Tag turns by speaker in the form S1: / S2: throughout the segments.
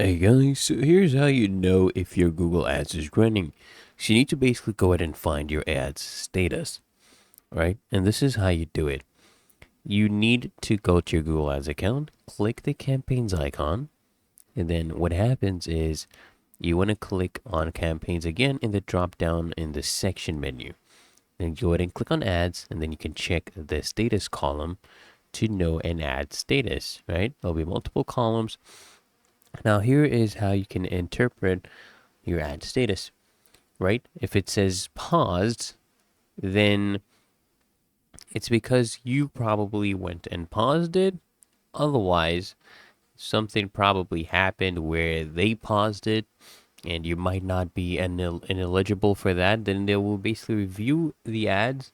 S1: Hey guys, so here's how you know if your Google Ads is running. So you need to basically go ahead and find your ads status, right? And this is how you do it. You need to go to your Google Ads account, click the campaigns icon, and then what happens is you want to click on campaigns again in the drop down in the section menu. Then go ahead and click on ads, and then you can check the status column to know an ad status, right? There'll be multiple columns. Now, here is how you can interpret your ad status, right? If it says paused, then it's because you probably went and paused it. Otherwise, something probably happened where they paused it and you might not be ineligible for that. Then they will basically review the ads.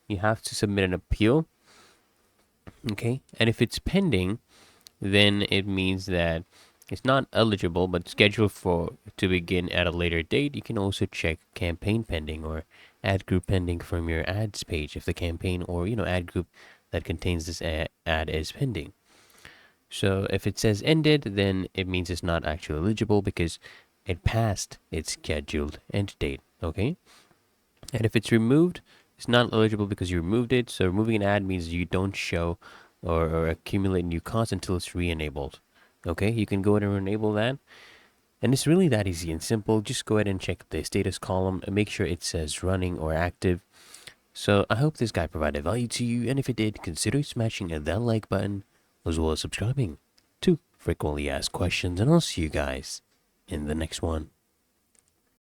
S1: You have to submit an appeal. Okay. And if it's pending, then it means that it's not eligible but scheduled for to begin at a later date. You can also check campaign pending or ad group pending from your ads page if the campaign or ad group that contains this ad is pending. So if it says ended, then it means it's not actually eligible because it passed its scheduled end date. Okay. And if it's removed, it's not eligible because you removed it. So removing an ad means you don't show or accumulate new costs until it's re-enabled. Okay, you can go ahead and enable that. And it's really that easy and simple. Just go ahead and check the status column and make sure it says running or active. So I hope this guide provided value to you. And if it did, consider smashing that like button as well as subscribing to frequently asked questions. And I'll see you guys in the next one.